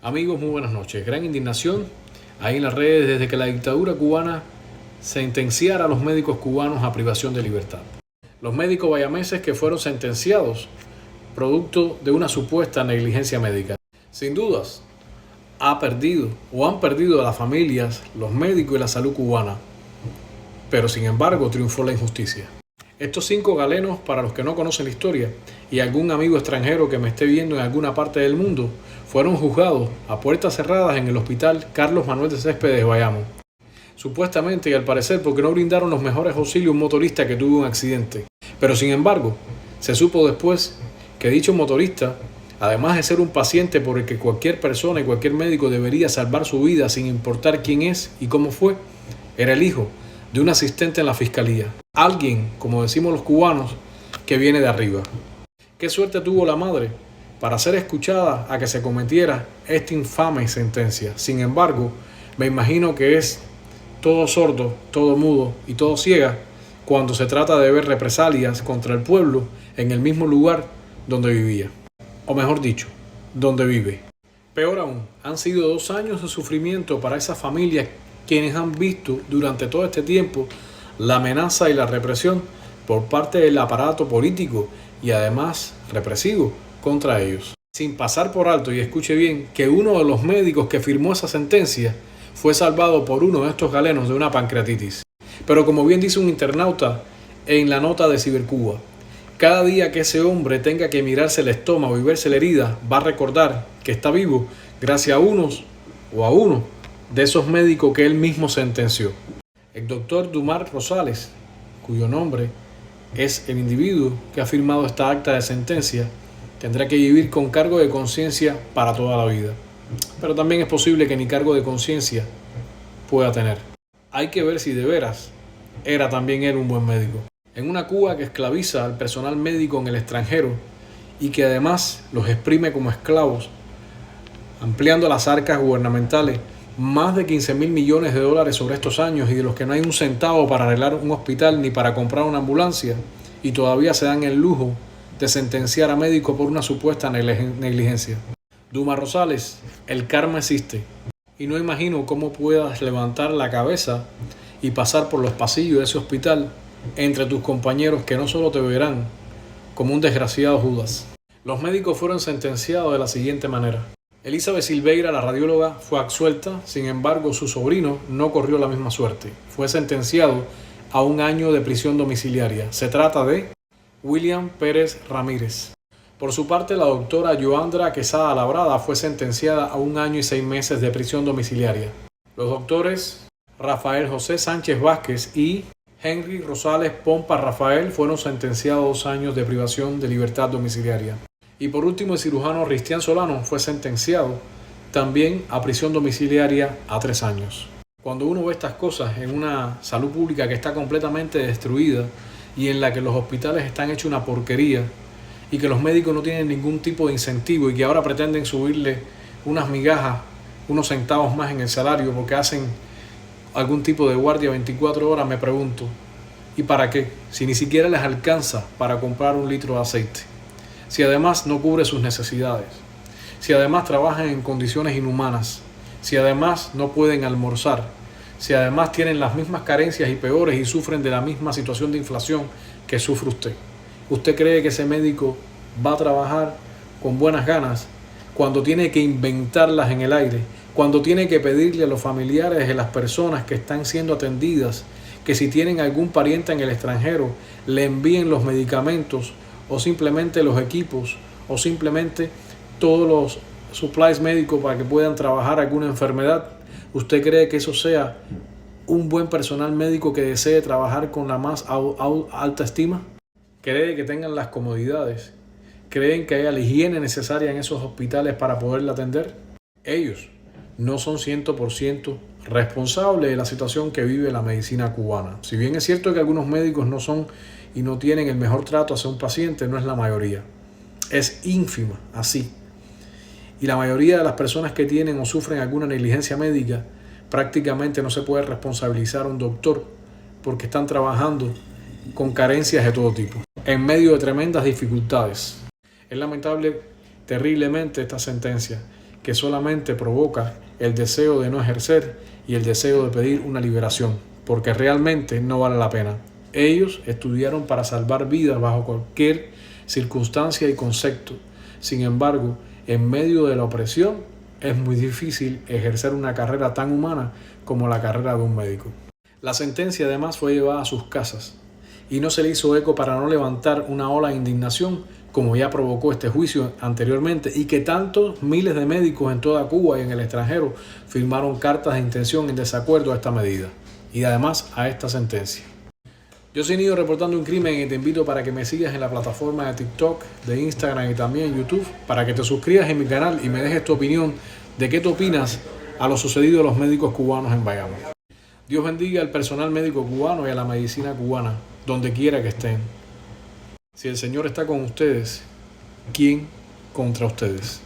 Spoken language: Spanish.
Amigos, muy buenas noches. Gran indignación ahí en las redes desde que la dictadura cubana sentenciara a los médicos cubanos a privación de libertad. Los médicos bayameses que fueron sentenciados producto de una supuesta negligencia médica. Sin dudas, han perdido a las familias, los médicos y la salud cubana. Pero sin embargo triunfó la injusticia. Estos 5 galenos, para los que no conocen la historia, y algún amigo extranjero que me esté viendo en alguna parte del mundo, fueron juzgados a puertas cerradas en el hospital Carlos Manuel de Céspedes de Bayamo. Supuestamente y al parecer porque no brindaron los mejores auxilios a un motorista que tuvo un accidente. Pero sin embargo, se supo después que dicho motorista, además de ser un paciente por el que cualquier persona y cualquier médico debería salvar su vida sin importar quién es y cómo fue, era el hijo de un asistente en la fiscalía. Alguien, como decimos los cubanos, que viene de arriba. ¿Qué suerte tuvo la madre para ser escuchada a que se cometiera esta infame sentencia? Sin embargo, me imagino que es todo sordo, todo mudo y todo ciega cuando se trata de ver represalias contra el pueblo en el mismo lugar donde vivía. O mejor dicho, donde vive. Peor aún, han sido 2 años de sufrimiento para esas familias quienes han visto durante todo este tiempo la amenaza y la represión por parte del aparato político y además represivo contra ellos. Sin pasar por alto, y escuche bien, que uno de los médicos que firmó esa sentencia fue salvado por uno de estos galenos de una pancreatitis. Pero como bien dice un internauta en la nota de Cibercuba, cada día que ese hombre tenga que mirarse el estómago y verse la herida, va a recordar que está vivo gracias a uno de esos médicos que él mismo sentenció. El doctor Dumar Rosales, cuyo nombre es el individuo que ha firmado esta acta de sentencia, tendrá que vivir con cargo de conciencia para toda la vida. Pero también es posible que ni cargo de conciencia pueda tener. Hay que ver si de veras era también él un buen médico. En una Cuba que esclaviza al personal médico en el extranjero y que además los exprime como esclavos, ampliando las arcas gubernamentales, más de 15.000 millones de dólares sobre estos años y de los que no hay un centavo para arreglar un hospital ni para comprar una ambulancia, y todavía se dan el lujo de sentenciar a médicos por una supuesta negligencia. Dumar Rosales, el karma existe y no imagino cómo puedas levantar la cabeza y pasar por los pasillos de ese hospital entre tus compañeros que no solo te verán como un desgraciado Judas. Los médicos fueron sentenciados de la siguiente manera. Elizabeth Silveira, la radióloga, fue absuelta, sin embargo su sobrino no corrió la misma suerte. Fue sentenciado a 1 año de prisión domiciliaria. Se trata de William Pérez Ramírez. Por su parte, la doctora Joandra Quesada Labrada fue sentenciada a 1 año y 6 meses de prisión domiciliaria. Los doctores Rafael José Sánchez Vázquez y Henry Rosales Pompa Rafael fueron sentenciados a 2 años de privación de libertad domiciliaria. Y por último, el cirujano Cristian Solano fue sentenciado también a prisión domiciliaria a 3 años. Cuando uno ve estas cosas en una salud pública que está completamente destruida y en la que los hospitales están hechos una porquería y que los médicos no tienen ningún tipo de incentivo y que ahora pretenden subirle unas migajas, unos centavos más en el salario porque hacen algún tipo de guardia 24 horas, me pregunto, ¿y para qué? Si ni siquiera les alcanza para comprar 1 litro de aceite. Si además no cubre sus necesidades, si además trabajan en condiciones inhumanas, si además no pueden almorzar, si además tienen las mismas carencias y peores y sufren de la misma situación de inflación que sufre usted. ¿Usted cree que ese médico va a trabajar con buenas ganas cuando tiene que inventarlas en el aire, cuando tiene que pedirle a los familiares de las personas que están siendo atendidas que si tienen algún pariente en el extranjero le envíen los medicamentos o simplemente los equipos, o simplemente todos los supplies médicos para que puedan trabajar alguna enfermedad? ¿Usted cree que eso sea un buen personal médico que desee trabajar con la más alta estima? ¿Cree que tengan las comodidades? ¿Creen que haya la higiene necesaria en esos hospitales para poderla atender? Ellos no son 100% responsables de la situación que vive la medicina cubana. Si bien es cierto que algunos médicos no son y no tienen el mejor trato hacia un paciente, no es la mayoría. Es ínfima, así. Y la mayoría de las personas que tienen o sufren alguna negligencia médica, prácticamente no se puede responsabilizar a un doctor porque están trabajando con carencias de todo tipo, en medio de tremendas dificultades. Es lamentable terriblemente esta sentencia, que que solamente provoca el deseo de no ejercer y el deseo de pedir una liberación, porque realmente no vale la pena. Ellos estudiaron para salvar vidas bajo cualquier circunstancia y concepto. Sin embargo, en medio de la opresión, es muy difícil ejercer una carrera tan humana como la carrera de un médico. La sentencia además fue llevada a sus casas y no se le hizo eco para no levantar una ola de indignación como ya provocó este juicio anteriormente y que tantos miles de médicos en toda Cuba y en el extranjero firmaron cartas de intención en desacuerdo a esta medida y además a esta sentencia. Yo soy Nido reportando un crimen y te invito para que me sigas en la plataforma de TikTok, de Instagram y también YouTube, para que te suscribas en mi canal y me dejes tu opinión de qué te opinas a lo sucedido a los médicos cubanos en Bayamo. Dios bendiga al personal médico cubano y a la medicina cubana, donde quiera que estén. Si el Señor está con ustedes, ¿quién contra ustedes?